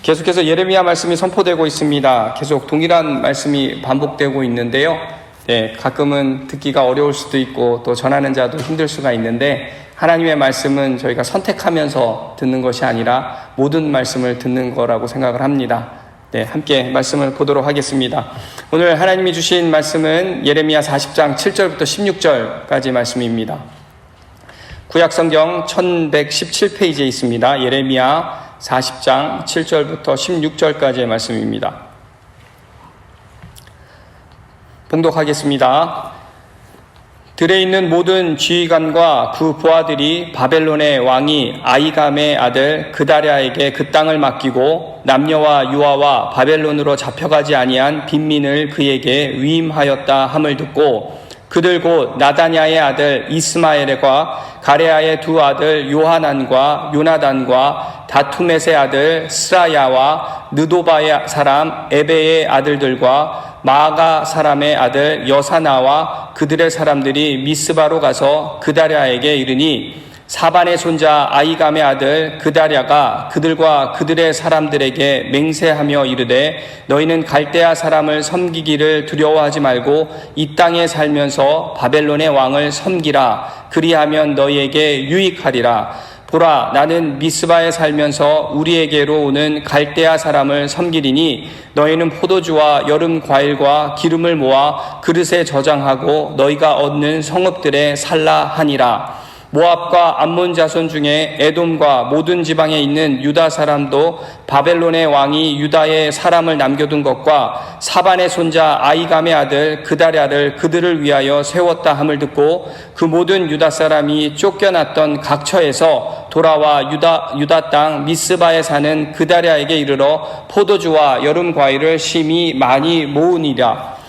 계속해서 예레미야 말씀이 선포되고 있습니다. 계속 동일한 말씀이 반복되고 있는데요. 가끔은 듣기가 어려울 수도 있고 또 전하는 자도 힘들 수가 있는데, 하나님의 말씀은 저희가 선택하면서 듣는 것이 아니라 모든 말씀을 듣는 거라고 생각을 합니다. 함께 말씀을 보도록 하겠습니다. 오늘 하나님이 주신 말씀은 예레미야 40장 7절부터 16절까지 말씀입니다. 구약성경 1117페이지에 있습니다. 예레미야 40장 7절부터 16절까지의 말씀입니다. 봉독하겠습니다. 들에 있는 모든 지휘관과 그 부하들이 바벨론의 왕이 아이감의 아들 그다랴에게 그 땅을 맡기고 남녀와 유아와 바벨론으로 잡혀가지 아니한 빈민을 그에게 위임하였다 함을 듣고, 그들 곧 나다냐의 아들 이스마엘과 가레아의 두 아들 요하난과 요나단과 다투멧의 아들 스라야와 느도바의 사람 에베의 아들들과 마아가 사람의 아들 여사나와 그들의 사람들이 미스바로 가서 그다랴에게 이르니, 사반의 손자 아이감의 아들 그다랴가 그들과 그들의 사람들에게 맹세하며 이르되, 너희는 갈대아 사람을 섬기기를 두려워하지 말고 이 땅에 살면서 바벨론의 왕을 섬기라. 그리하면 너희에게 유익하리라. 보라, 나는 미스바에 살면서 우리에게로 오는 갈대아 사람을 섬기리니 너희는 포도주와 여름 과일과 기름을 모아 그릇에 저장하고 너희가 얻는 성읍들에 살라 하니라. 모압과 암몬 자손 중에 에돔과 모든 지방에 있는 유다 사람도 바벨론의 왕이 유다에 사람을 남겨둔 것과 사반의 손자 아이감의 아들 그다랴를 그들을 위하여 세웠다 함을 듣고, 그 모든 유다 사람이 쫓겨났던 각처에서 돌아와 유다 땅 미스바에 사는 그다랴에게 이르러 포도주와 여름 과일을 심히 많이 모으니라.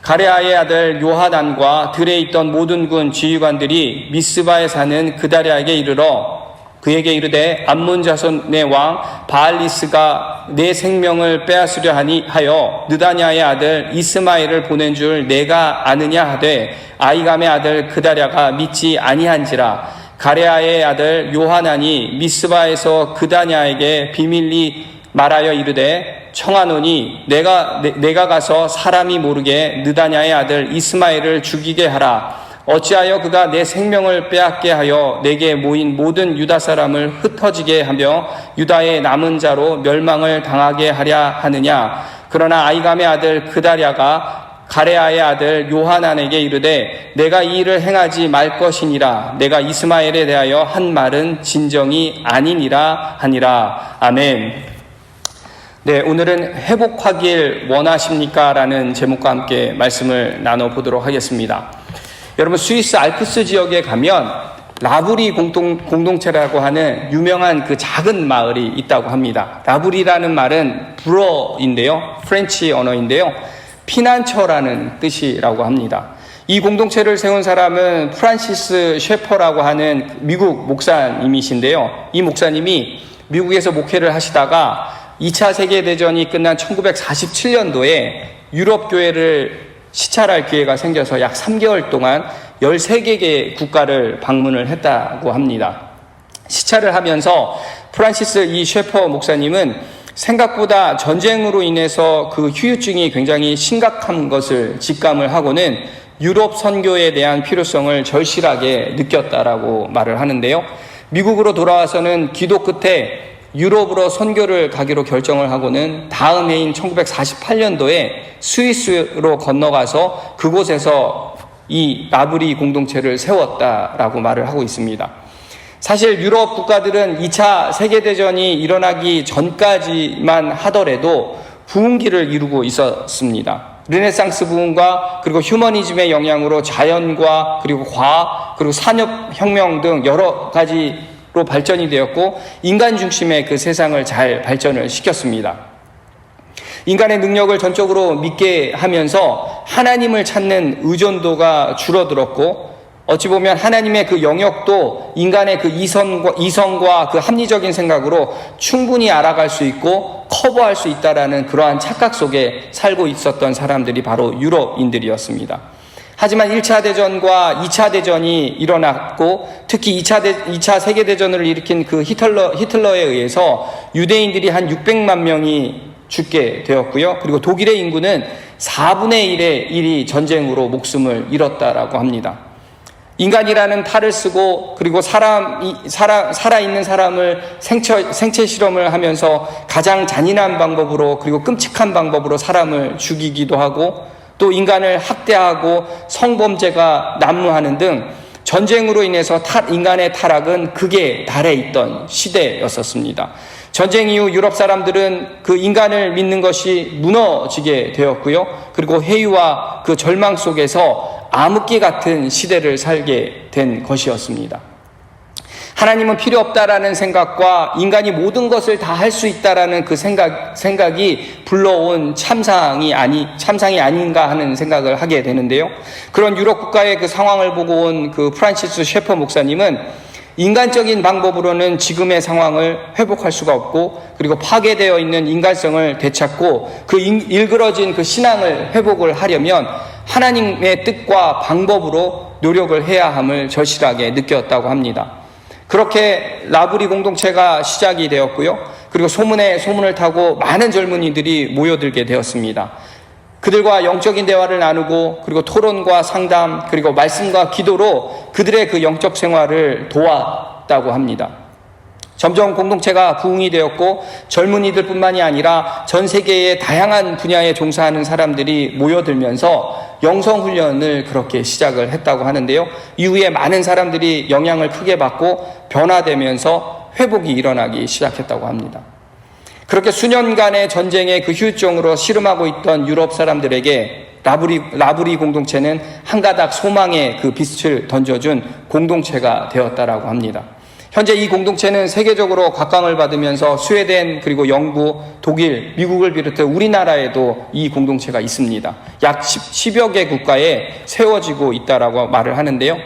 가레아의 아들 요하난과 들에 있던 모든 군 지휘관들이 미스바에 사는 그다랴에게 이르러 그에게 이르되, 암몬 자손의 왕 바알리스가 내 생명을 빼앗으려 하여 느다냐의 아들 이스마엘을 보낸 줄 내가 아느냐 하되, 아이감의 아들 그다랴가 믿지 아니한지라. 가레아의 아들 요하난이 미스바에서 그다냐에게 비밀리 말하여 이르되, 청하노니 내가 가서 사람이 모르게 느다냐의 아들 이스마엘을 죽이게 하라. 어찌하여 그가 내 생명을 빼앗게 하여 내게 모인 모든 유다 사람을 흩어지게 하며 유다의 남은 자로 멸망을 당하게 하랴 하느냐. 그러나 아이감의 아들 그다랴가 가레아의 아들 요하난에게 이르되, 내가 이 일을 행하지 말 것이니라. 내가 이스마엘에 대하여 한 말은 진정이 아니니라 하니라. 아멘. 오늘은 회복하길 원하십니까? 라는 제목과 함께 말씀을 나눠보도록 하겠습니다. 여러분, 스위스 알프스 지역에 가면 라브리 공동체라고 하는 유명한 그 작은 마을이 있다고 합니다. 라브리라는 말은 불어인데요, 프렌치 언어인데요, 피난처라는 뜻이라고 합니다. 이 공동체를 세운 사람은 프란시스 셰퍼라고 하는 미국 목사님이신데요, 이 목사님이 미국에서 목회를 하시다가 2차 세계대전이 끝난 1947년도에 유럽 교회를 시찰할 기회가 생겨서 약 3개월 동안 13개의 국가를 방문을 했다고 합니다. 시찰을 하면서 프란시스 이 셰퍼 목사님은 생각보다 전쟁으로 인해서 그 후유증이 굉장히 심각한 것을 직감을 하고는 유럽 선교에 대한 필요성을 절실하게 느꼈다라고 말을 하는데요. 미국으로 돌아와서는 기도 끝에 유럽으로 선교를 가기로 결정을 하고는 다음 해인 1948년도에 스위스로 건너가서 그곳에서 이 라브리 공동체를 세웠다라고 말을 하고 있습니다. 사실 유럽 국가들은 2차 세계대전이 일어나기 전까지만 하더라도 부흥기를 이루고 있었습니다. 르네상스 부흥과 그리고 휴머니즘의 영향으로 자연과 그리고 과학 그리고 산업혁명 등 여러 가지로 발전이 되었고, 인간 중심의 그 세상을 잘 발전을 시켰습니다. 인간의 능력을 전적으로 믿게 하면서 하나님을 찾는 의존도가 줄어들었고, 어찌 보면 하나님의 그 영역도 인간의 그 이성과 그 합리적인 생각으로 충분히 알아갈 수 있고 커버할 수 있다라는 그러한 착각 속에 살고 있었던 사람들이 바로 유럽인들이었습니다. 하지만 1차 대전과 2차 대전이 일어났고 특히 2차 세계대전을 일으킨 그 히틀러에 의해서 유대인들이 한 600만 명이 죽게 되었고요. 그리고 독일의 인구는 4분의 1의 1이 전쟁으로 목숨을 잃었다라고 합니다. 인간이라는 탈을 쓰고 그리고 살아있는 사람을 생체 실험을 하면서 가장 잔인한 방법으로 그리고 끔찍한 방법으로 사람을 죽이기도 하고 또 인간을 학대하고 성범죄가 난무하는 등 전쟁으로 인해서 인간의 타락은 극에 달해 있던 시대였었습니다. 전쟁 이후 유럽 사람들은 그 인간을 믿는 것이 무너지게 되었고요. 그리고 해유와 그 절망 속에서 암흑기 같은 시대를 살게 된 것이었습니다. 하나님은 필요 없다라는 생각과 인간이 모든 것을 다 할 수 있다라는 그 생각이 불러온 참상이 아닌가 하는 생각을 하게 되는데요. 그런 유럽 국가의 그 상황을 보고 온 그 프란시스 셰퍼 목사님은 인간적인 방법으로는 지금의 상황을 회복할 수가 없고 그리고 파괴되어 있는 인간성을 되찾고 그 일그러진 그 신앙을 회복을 하려면 하나님의 뜻과 방법으로 노력을 해야 함을 절실하게 느꼈다고 합니다. 그렇게 라브리 공동체가 시작이 되었고요. 그리고 소문을 타고 많은 젊은이들이 모여들게 되었습니다. 그들과 영적인 대화를 나누고 그리고 토론과 상담 그리고 말씀과 기도로 그들의 그 영적 생활을 도왔다고 합니다. 점점 공동체가 부흥이 되었고 젊은이들뿐만이 아니라 전 세계의 다양한 분야에 종사하는 사람들이 모여들면서 영성훈련을 그렇게 시작을 했다고 하는데요. 이후에 많은 사람들이 영향을 크게 받고 변화되면서 회복이 일어나기 시작했다고 합니다. 그렇게 수년간의 전쟁의 그 휴유증으로 씨름하고 있던 유럽 사람들에게 라브리 공동체는 한 가닥 소망의 그 빛을 던져준 공동체가 되었다라고 합니다. 현재 이 공동체는 세계적으로 각광을 받으면서 스웨덴 그리고 영국, 독일, 미국을 비롯해 우리나라에도 이 공동체가 있습니다. 약 10여 개 국가에 세워지고 있다라고 말을 하는데요.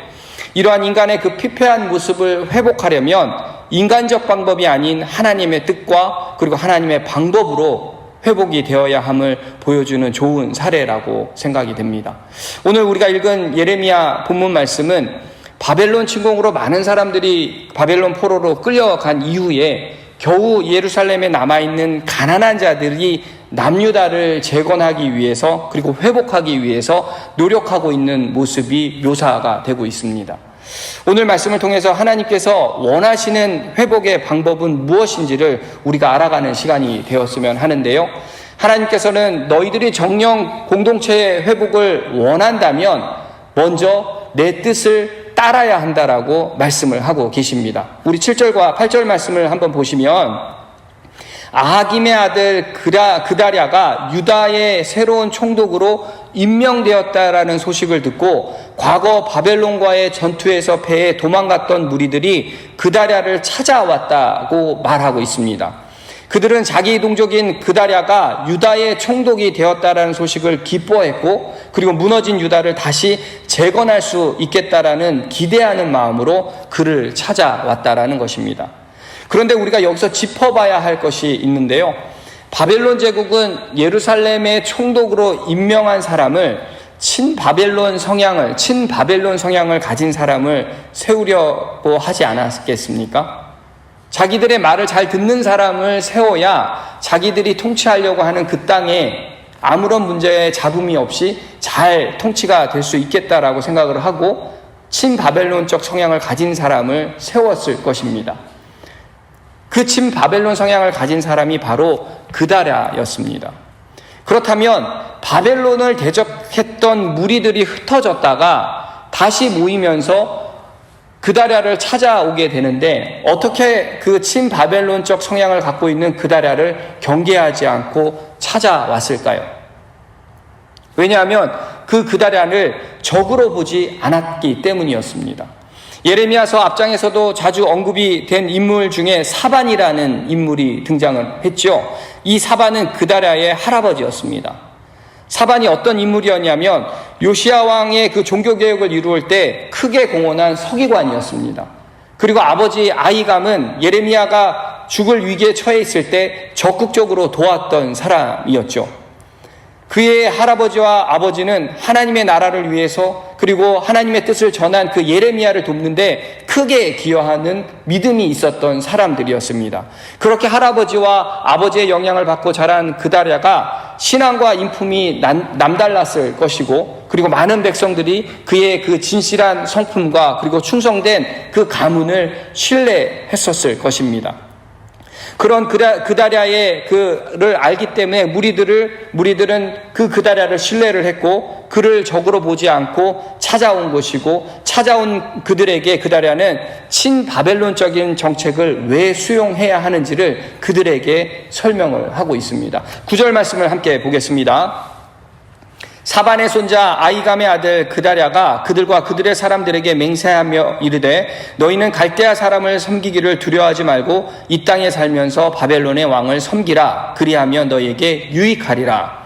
이러한 인간의 그 피폐한 모습을 회복하려면 인간적 방법이 아닌 하나님의 뜻과 그리고 하나님의 방법으로 회복이 되어야 함을 보여주는 좋은 사례라고 생각이 됩니다. 오늘 우리가 읽은 예레미야 본문 말씀은 바벨론 침공으로 많은 사람들이 바벨론 포로로 끌려간 이후에 겨우 예루살렘에 남아있는 가난한 자들이 남유다를 재건하기 위해서 그리고 회복하기 위해서 노력하고 있는 모습이 묘사가 되고 있습니다. 오늘 말씀을 통해서 하나님께서 원하시는 회복의 방법은 무엇인지를 우리가 알아가는 시간이 되었으면 하는데요. 하나님께서는 너희들이 정령 공동체의 회복을 원한다면 먼저 내 뜻을 따라야 한다라고 말씀을 하고 계십니다. 우리 7절과 8절 말씀을 한번 보시면 아하김의 아들 그다랴가 유다의 새로운 총독으로 임명되었다라는 소식을 듣고 과거 바벨론과의 전투에서 패해 도망갔던 무리들이 그다랴를 찾아왔다고 말하고 있습니다. 그들은 자기 동족인 그다랴가 유다의 총독이 되었다라는 소식을 기뻐했고 그리고 무너진 유다를 다시 재건할 수 있겠다라는 기대하는 마음으로 그를 찾아왔다라는 것입니다. 그런데 우리가 여기서 짚어봐야 할 것이 있는데요. 바벨론 제국은 예루살렘의 총독으로 임명한 사람을 친바벨론 성향을 가진 사람을 세우려고 하지 않았겠습니까? 자기들의 말을 잘 듣는 사람을 세워야 자기들이 통치하려고 하는 그 땅에 아무런 문제에 잡음이 없이 잘 통치가 될 수 있겠다라고 생각을 하고 친바벨론적 성향을 가진 사람을 세웠을 것입니다. 그 친바벨론 성향을 가진 사람이 바로 그다랴였습니다. 그렇다면 바벨론을 대적했던 무리들이 흩어졌다가 다시 모이면서 그다랴를 찾아오게 되는데 어떻게 그 친바벨론적 성향을 갖고 있는 그다랴를 경계하지 않고 찾아왔을까요? 왜냐하면 그 그다랴를 적으로 보지 않았기 때문이었습니다. 예레미야서 앞장에서도 자주 언급이 된 인물 중에 사반이라는 인물이 등장을 했죠. 이 사반은 그다랴의 할아버지였습니다. 사반이 어떤 인물이었냐면 요시야 왕의 그 종교개혁을 이루을 때 크게 공헌한 서기관이었습니다. 그리고 아버지 아히감은 예레미야가 죽을 위기에 처해 있을 때 적극적으로 도왔던 사람이었죠. 그의 할아버지와 아버지는 하나님의 나라를 위해서 그리고 하나님의 뜻을 전한 그 예레미야를 돕는데 크게 기여하는 믿음이 있었던 사람들이었습니다. 그렇게 할아버지와 아버지의 영향을 받고 자란 그다랴가 신앙과 인품이 남달랐을 것이고, 그리고 많은 백성들이 그의 그 진실한 성품과 그리고 충성된 그 가문을 신뢰했었을 것입니다. 그런 그다랴의 그를 알기 때문에 무리들은 그 그다랴를 신뢰를 했고 그를 적으로 보지 않고 찾아온 것이고, 찾아온 그들에게 그다랴는 친바벨론적인 정책을 왜 수용해야 하는지를 그들에게 설명을 하고 있습니다. 9절 말씀을 함께 보겠습니다. 사반의 손자 아이감의 아들 그다랴가 그들과 그들의 사람들에게 맹세하며 이르되 너희는 갈대아 사람을 섬기기를 두려워하지 말고 이 땅에 살면서 바벨론의 왕을 섬기라. 그리하면 너희에게 유익하리라.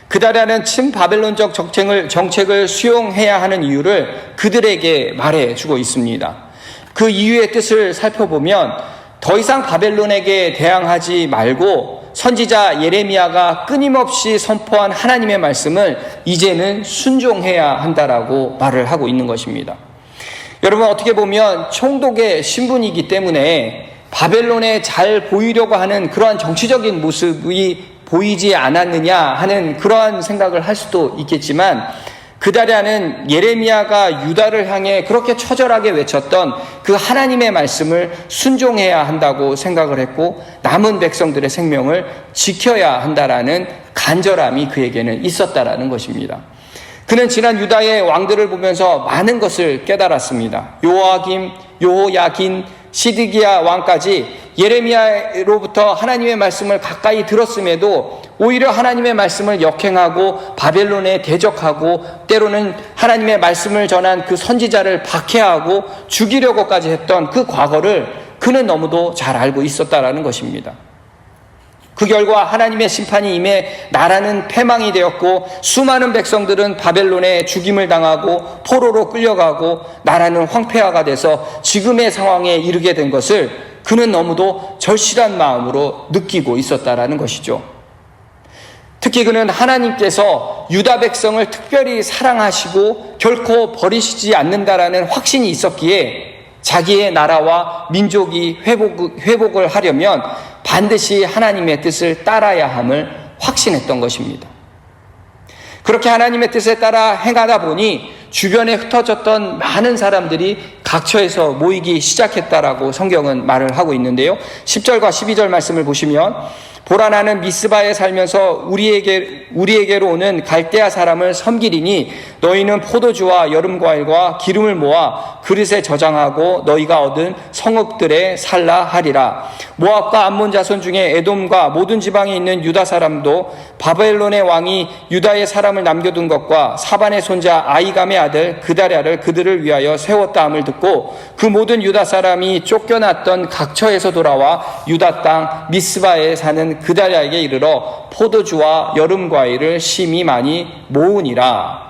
그다랴는 친바벨론적 정책을 수용해야 하는 이유를 그들에게 말해주고 있습니다. 그 이유의 뜻을 살펴보면 더 이상 바벨론에게 대항하지 말고 선지자 예레미야가 끊임없이 선포한 하나님의 말씀을 이제는 순종해야 한다라고 말을 하고 있는 것입니다. 여러분, 어떻게 보면 총독의 신분이기 때문에 바벨론에 잘 보이려고 하는 그러한 정치적인 모습이 보이지 않았느냐 하는 그러한 생각을 할 수도 있겠지만, 그다랴는 예레미야가 유다를 향해 그렇게 처절하게 외쳤던 그 하나님의 말씀을 순종해야 한다고 생각을 했고 남은 백성들의 생명을 지켜야 한다라는 간절함이 그에게는 있었다라는 것입니다. 그는 지난 유다의 왕들을 보면서 많은 것을 깨달았습니다. 요아김, 요호야긴, 시드기야 왕까지 예레미야로부터 하나님의 말씀을 가까이 들었음에도 오히려 하나님의 말씀을 역행하고 바벨론에 대적하고 때로는 하나님의 말씀을 전한 그 선지자를 박해하고 죽이려고까지 했던 그 과거를 그는 너무도 잘 알고 있었다라는 것입니다. 그 결과 하나님의 심판이 임해 나라는 패망이 되었고 수많은 백성들은 바벨론에 죽임을 당하고 포로로 끌려가고 나라는 황폐화가 돼서 지금의 상황에 이르게 된 것을 그는 너무도 절실한 마음으로 느끼고 있었다라는 것이죠. 특히 그는 하나님께서 유다 백성을 특별히 사랑하시고 결코 버리시지 않는다라는 확신이 있었기에 자기의 나라와 민족이 회복을 하려면 반드시 하나님의 뜻을 따라야 함을 확신했던 것입니다. 그렇게 하나님의 뜻에 따라 행하다 보니 주변에 흩어졌던 많은 사람들이 각처에서 모이기 시작했다라고 성경은 말을 하고 있는데요. 10절과 12절 말씀을 보시면 보라 나는 미스바에 살면서 우리에게로 오는 갈대아 사람을 섬기리니 너희는 포도주와 여름과일과 기름을 모아 그릇에 저장하고 너희가 얻은 성읍들에 살라 하리라. 모압과 암몬 자손 중에 에돔과 모든 지방에 있는 유다 사람도 바벨론의 왕이 유다의 사람을 남겨둔 것과 사반의 손자 아이감의 아들 그다랴를 그들을 위하여 세웠다 함을 듣고 그 모든 유다 사람이 쫓겨났던 각처에서 돌아와 유다 땅 미스바에 사는 그다랴에게 이르러 포도주와 여름과일을 심히 많이 모으니라.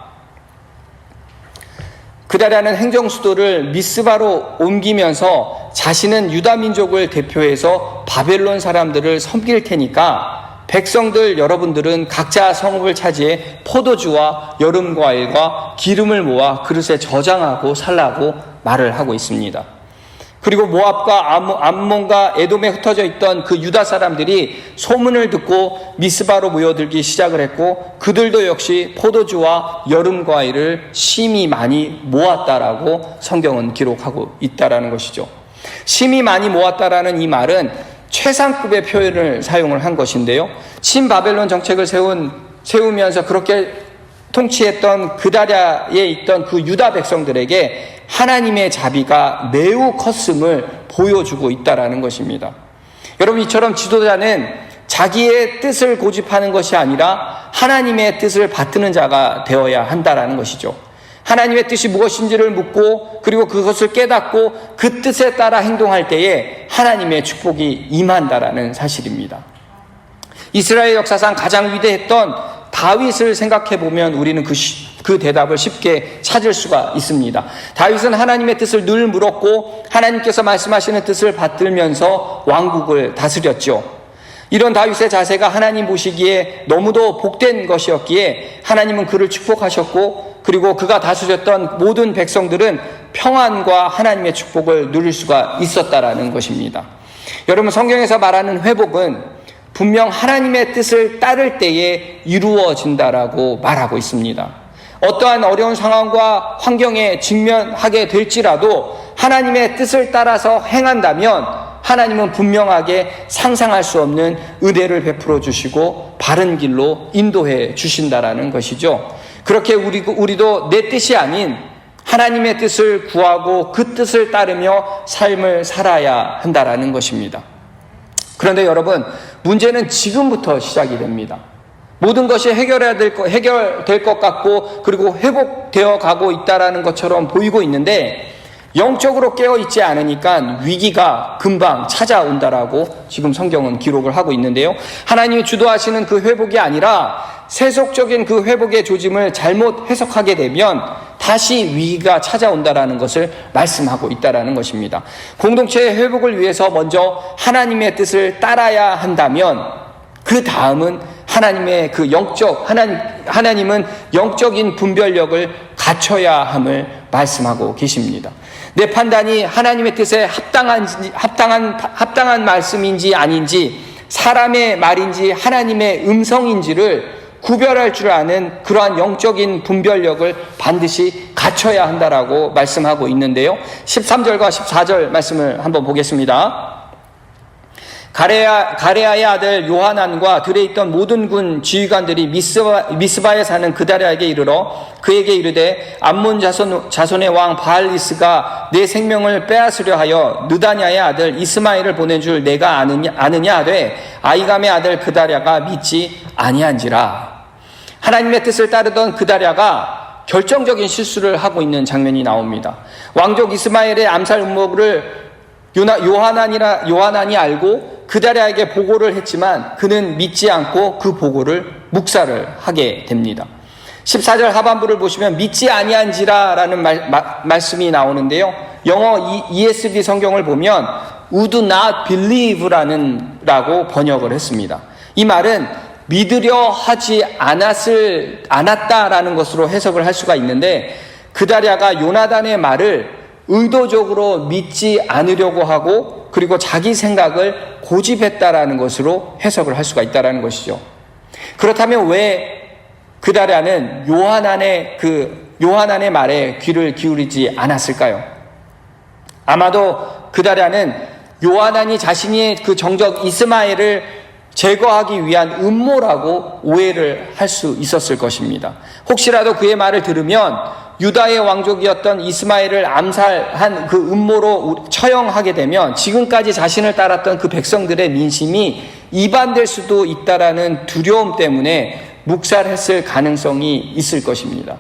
그다랴는 행정수도를 미스바로 옮기면서 자신은 유다 민족을 대표해서 바벨론 사람들을 섬길 테니까 백성들 여러분들은 각자 성읍을 차지해 포도주와 여름과일과 기름을 모아 그릇에 저장하고 살라고 말을 하고 있습니다. 그리고 모압과 암몬과 에돔에 흩어져 있던 그 유다 사람들이 소문을 듣고 미스바로 모여들기 시작을 했고 그들도 역시 포도주와 여름과일을 심히 많이 모았다라고 성경은 기록하고 있다라는 것이죠. 심히 많이 모았다라는 이 말은 최상급의 표현을 사용을 한 것인데요. 친바벨론 정책을 세우면서 그렇게 통치했던 그다랴에 있던 그 유다 백성들에게 하나님의 자비가 매우 컸음을 보여주고 있다라는 것입니다. 여러분, 이처럼 지도자는 자기의 뜻을 고집하는 것이 아니라 하나님의 뜻을 받드는 자가 되어야 한다라는 것이죠. 하나님의 뜻이 무엇인지를 묻고 그리고 그것을 깨닫고 그 뜻에 따라 행동할 때에 하나님의 축복이 임한다라는 사실입니다. 이스라엘 역사상 가장 위대했던 다윗을 생각해 보면 우리는 그 대답을 쉽게 찾을 수가 있습니다. 다윗은 하나님의 뜻을 늘 물었고 하나님께서 말씀하시는 뜻을 받들면서 왕국을 다스렸죠. 이런 다윗의 자세가 하나님 보시기에 너무도 복된 것이었기에 하나님은 그를 축복하셨고, 그리고 그가 다스렸던 모든 백성들은 평안과 하나님의 축복을 누릴 수가 있었다라는 것입니다. 여러분, 성경에서 말하는 회복은 분명 하나님의 뜻을 따를 때에 이루어진다라고 말하고 있습니다. 어떠한 어려운 상황과 환경에 직면하게 될지라도 하나님의 뜻을 따라서 행한다면 하나님은 분명하게 상상할 수 없는 은혜를 베풀어 주시고 바른 길로 인도해 주신다라는 것이죠. 그렇게 우리도 내 뜻이 아닌 하나님의 뜻을 구하고 그 뜻을 따르며 삶을 살아야 한다라는 것입니다. 그런데 여러분, 문제는 지금부터 시작이 됩니다. 모든 것이 해결될 것 같고, 그리고 회복되어 가고 있다라는 것처럼 보이고 있는데, 영적으로 깨어있지 않으니까 위기가 금방 찾아온다라고 지금 성경은 기록을 하고 있는데요. 하나님이 주도하시는 그 회복이 아니라 세속적인 그 회복의 조짐을 잘못 해석하게 되면 다시 위기가 찾아온다라는 것을 말씀하고 있다라는 것입니다. 공동체의 회복을 위해서 먼저 하나님의 뜻을 따라야 한다면 그 다음은 하나님의 그 하나님은 영적인 분별력을 갖춰야 함을 말씀하고 계십니다. 내 판단이 하나님의 뜻에 합당한 말씀인지 아닌지, 사람의 말인지 하나님의 음성인지를 구별할 줄 아는 그러한 영적인 분별력을 반드시 갖춰야 한다라고 말씀하고 있는데요. 13절과 14절 말씀을 한번 보겠습니다. 가레아의 아들 요하난과 들에 있던 모든 군 지휘관들이 미스바에 사는 그다랴에게 이르러 그에게 이르되 암몬 자손의 왕 바알리스가 내 생명을 빼앗으려 하여 느다냐의 아들 이스마엘을 보낸 줄 내가 아느냐 하되 아이감의 아들 그다랴가 믿지 아니한지라. 하나님의 뜻을 따르던 그다랴가 결정적인 실수를 하고 있는 장면이 나옵니다. 왕족 이스마엘의 암살 음모를 요하난이 알고 그다랴에게 보고를 했지만 그는 믿지 않고 그 보고를 묵살을 하게 됩니다. 14절 하반부를 보시면 믿지 아니한지라라는 말씀이 나오는데요. 영어 ESV 성경을 보면 would not believe라고 번역을 했습니다. 이 말은 믿으려 하지 않았다라는 것으로 해석을 할 수가 있는데, 그다랴가 요나단의 말을 의도적으로 믿지 않으려고 하고 그리고 자기 생각을 고집했다라는 것으로 해석을 할 수가 있다라는 것이죠. 그렇다면 왜 그다랴는 요하난의 말에 귀를 기울이지 않았을까요? 아마도 그다랴는 요하난이 자신이 그 정적 이스마엘을 제거하기 위한 음모라고 오해를 할 수 있었을 것입니다. 혹시라도 그의 말을 들으면 유다의 왕족이었던 이스마엘을 암살한 그 음모로 처형하게 되면 지금까지 자신을 따랐던 그 백성들의 민심이 이반될 수도 있다라는 두려움 때문에 묵살했을 가능성이 있을 것입니다.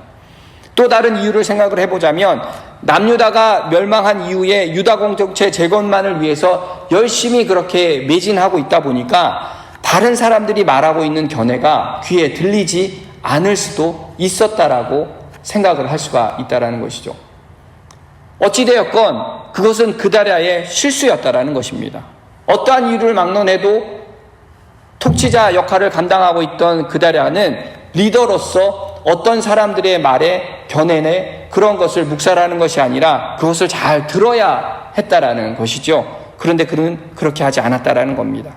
또 다른 이유를 생각을 해보자면 남유다가 멸망한 이후에 유다 공동체 재건만을 위해서 열심히 그렇게 매진하고 있다 보니까 다른 사람들이 말하고 있는 견해가 귀에 들리지 않을 수도 있었다라고 생각을 할 수가 있다라는 것이죠. 어찌되었건 그것은 그다랴의 실수였다라는 것입니다. 어떠한 이유를 막론해도 통치자 역할을 감당하고 있던 그다랴는 리더로서 어떤 사람들의 말에 견해내 그런 것을 묵살하는 것이 아니라 그것을 잘 들어야 했다라는 것이죠. 그런데 그는 그렇게 하지 않았다라는 겁니다.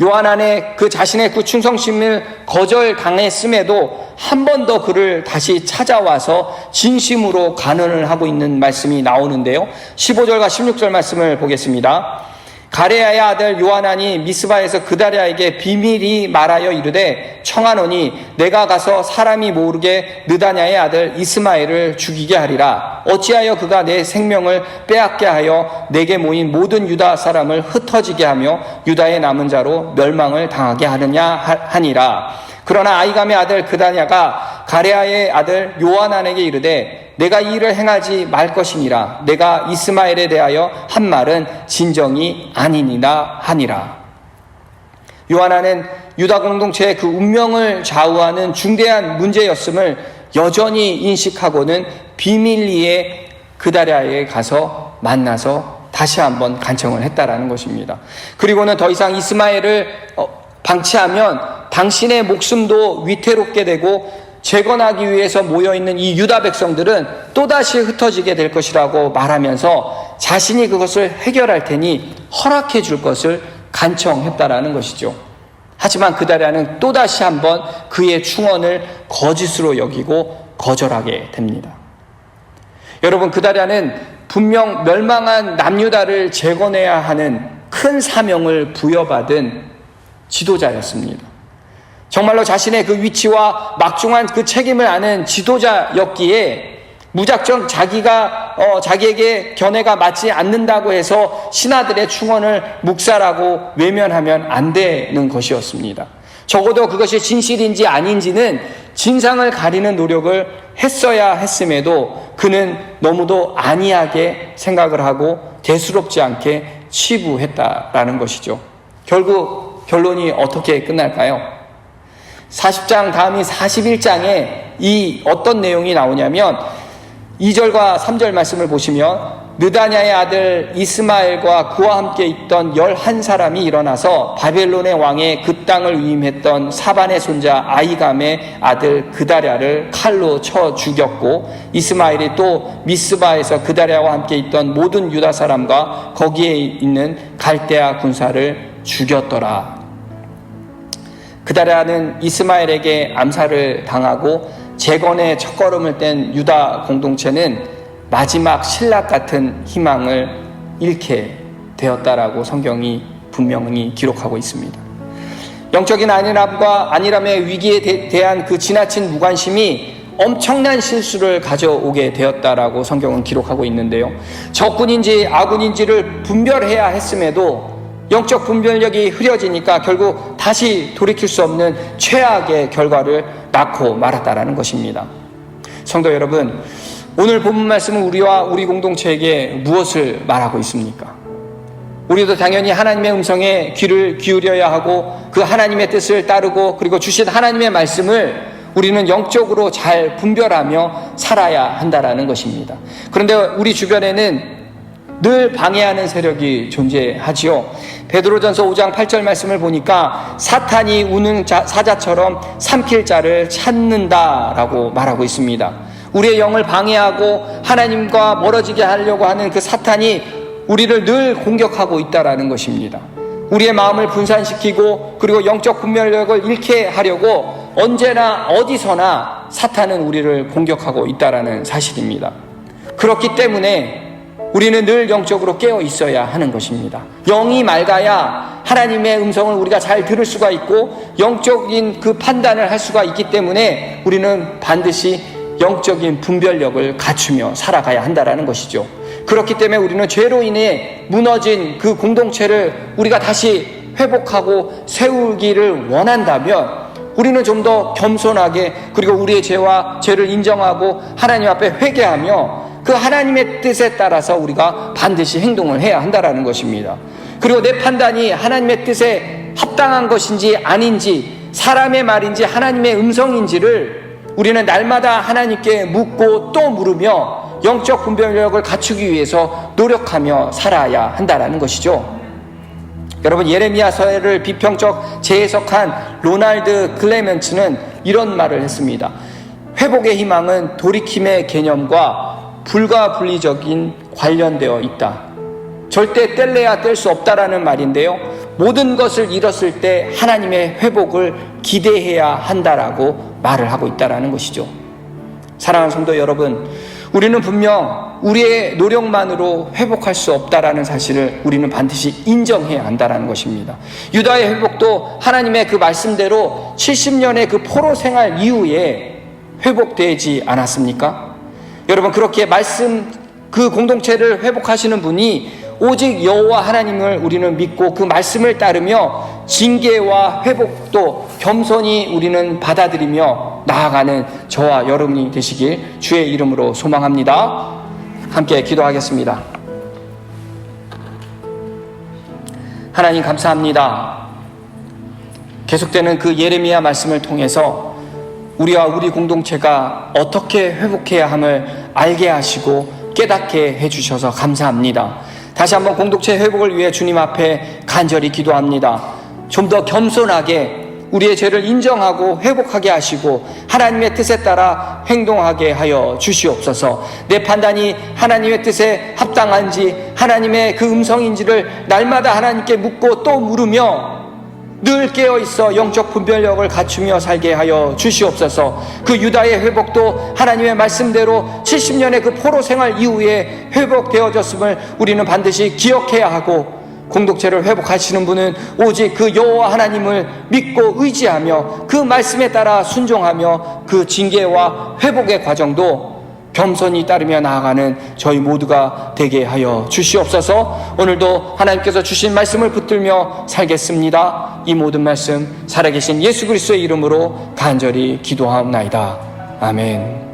요하난의 그 자신의 그 충성심을 거절당했음에도 한 번 더 그를 다시 찾아와서 진심으로 간언을 하고 있는 말씀이 나오는데요. 15절과 16절 말씀을 보겠습니다. 가레아의 아들 요하난이 미스바에서 그다랴에게 비밀이 말하여 이르되 청하노니 내가 가서 사람이 모르게 느다냐의 아들 이스마엘을 죽이게 하리라. 어찌하여 그가 내 생명을 빼앗게 하여 내게 모인 모든 유다 사람을 흩어지게 하며 유다의 남은 자로 멸망을 당하게 하느냐 하니라. 그러나 아이감의 아들 그다냐가 가레아의 아들 요하난에게 이르되 내가 이 일을 행하지 말 것이니라. 내가 이스마엘에 대하여 한 말은 진정이 아니니라 하니라. 요하난은 유다 공동체의 그 운명을 좌우하는 중대한 문제였음을 여전히 인식하고는 비밀리에 그다랴에 가서 만나서 다시 한번 간청을 했다라는 것입니다. 그리고는 더 이상 이스마엘을 방치하면 당신의 목숨도 위태롭게 되고 재건하기 위해서 모여있는 이 유다 백성들은 또다시 흩어지게 될 것이라고 말하면서 자신이 그것을 해결할 테니 허락해 줄 것을 간청했다라는 것이죠. 하지만 그다랴는 또다시 한번 그의 충언을 거짓으로 여기고 거절하게 됩니다. 여러분, 그다랴는 분명 멸망한 남유다를 재건해야 하는 큰 사명을 부여받은 지도자였습니다. 정말로 자신의 그 위치와 막중한 그 책임을 아는 지도자였기에 무작정 자기에게 견해가 맞지 않는다고 해서 신하들의 충언을 묵살하고 외면하면 안 되는 것이었습니다. 적어도 그것이 진실인지 아닌지는 진상을 가리는 노력을 했어야 했음에도 그는 너무도 안이하게 생각을 하고 대수롭지 않게 치부했다라는 것이죠. 결국 결론이 어떻게 끝날까요? 40장 다음이 41장에 이 어떤 내용이 나오냐면 2절과 3절 말씀을 보시면 느다냐의 아들 이스마엘과 그와 함께 있던 11사람이 일어나서 바벨론의 왕의 그 땅을 위임했던 사반의 손자 아이감의 아들 그다랴를 칼로 쳐 죽였고 이스마엘이 또 미스바에서 그다랴와 함께 있던 모든 유다 사람과 거기에 있는 갈대아 군사를 죽였더라. 그다랴는 이스마엘에게 암살을 당하고 재건의 첫걸음을 뗀 유다 공동체는 마지막 신락 같은 희망을 잃게 되었다라고 성경이 분명히 기록하고 있습니다. 영적인 안일함과 안일함의 위기에 대한 그 지나친 무관심이 엄청난 실수를 가져오게 되었다라고 성경은 기록하고 있는데요. 적군인지 아군인지를 분별해야 했음에도 영적 분별력이 흐려지니까 결국 다시 돌이킬 수 없는 최악의 결과를 낳고 말았다라는 것입니다. 성도 여러분, 오늘 본문 말씀은 우리와 우리 공동체에게 무엇을 말하고 있습니까? 우리도 당연히 하나님의 음성에 귀를 기울여야 하고 그 하나님의 뜻을 따르고 그리고 주신 하나님의 말씀을 우리는 영적으로 잘 분별하며 살아야 한다라는 것입니다. 그런데 우리 주변에는 늘 방해하는 세력이 존재하지요. 베드로전서 5장 8절 말씀을 보니까 사탄이 우는 사자처럼 삼킬 자를 찾는다라고 말하고 있습니다. 우리의 영을 방해하고 하나님과 멀어지게 하려고 하는 그 사탄이 우리를 늘 공격하고 있다라는 것입니다. 우리의 마음을 분산시키고 그리고 영적 분별력을 잃게 하려고 언제나 어디서나 사탄은 우리를 공격하고 있다라는 사실입니다. 그렇기 때문에 우리는 늘 영적으로 깨어 있어야 하는 것입니다. 영이 맑아야 하나님의 음성을 우리가 잘 들을 수가 있고 영적인 그 판단을 할 수가 있기 때문에 우리는 반드시 영적인 분별력을 갖추며 살아가야 한다라는 것이죠. 그렇기 때문에 우리는 죄로 인해 무너진 그 공동체를 우리가 다시 회복하고 세우기를 원한다면 우리는 좀 더 겸손하게 그리고 우리의 죄를 인정하고 하나님 앞에 회개하며 그 하나님의 뜻에 따라서 우리가 반드시 행동을 해야 한다라는 것입니다. 그리고 내 판단이 하나님의 뜻에 합당한 것인지 아닌지 사람의 말인지 하나님의 음성인지를 우리는 날마다 하나님께 묻고 또 물으며 영적 분별력을 갖추기 위해서 노력하며 살아야 한다라는 것이죠. 여러분, 예레미야서를 비평적 재해석한 로날드 클레멘츠는 이런 말을 했습니다. 회복의 희망은 돌이킴의 개념과 불가분리적인 관련되어 있다. 절대 뗄래야 뗄 수 없다라는 말인데요. 모든 것을 잃었을 때 하나님의 회복을 기대해야 한다라고 말을 하고 있다라는 것이죠. 사랑하는 성도 여러분, 우리는 분명 우리의 노력만으로 회복할 수 없다라는 사실을 우리는 반드시 인정해야 한다라는 것입니다. 유다의 회복도 하나님의 그 말씀대로 70년의 그 포로 생활 이후에 회복되지 않았습니까? 여러분, 그렇게 그 공동체를 회복하시는 분이 오직 여호와 하나님을 우리는 믿고 그 말씀을 따르며 징계와 회복도 겸손히 우리는 받아들이며 나아가는 저와 여러분이 되시길 주의 이름으로 소망합니다. 함께 기도하겠습니다. 하나님 감사합니다. 계속되는 그 예레미야 말씀을 통해서 우리와 우리 공동체가 어떻게 회복해야 함을 알게 하시고 깨닫게 해주셔서 감사합니다. 다시 한번 공동체 회복을 위해 주님 앞에 간절히 기도합니다. 좀 더 겸손하게 우리의 죄를 인정하고 회복하게 하시고 하나님의 뜻에 따라 행동하게 하여 주시옵소서. 내 판단이 하나님의 뜻에 합당한지, 하나님의 그 음성인지를 날마다 하나님께 묻고 또 물으며 늘 깨어있어 영적 분별력을 갖추며 살게 하여 주시옵소서. 그 유다의 회복도 하나님의 말씀대로 70년의 그 포로 생활 이후에 회복되어졌음을 우리는 반드시 기억해야 하고, 공동체를 회복하시는 분은 오직 그 여호와 하나님을 믿고 의지하며 그 말씀에 따라 순종하며 그 징계와 회복의 과정도 겸손히 따르며 나아가는 저희 모두가 되게 하여 주시옵소서. 오늘도 하나님께서 주신 말씀을 붙들며 살겠습니다. 이 모든 말씀 살아계신 예수 그리스도의 이름으로 간절히 기도하옵나이다. 아멘.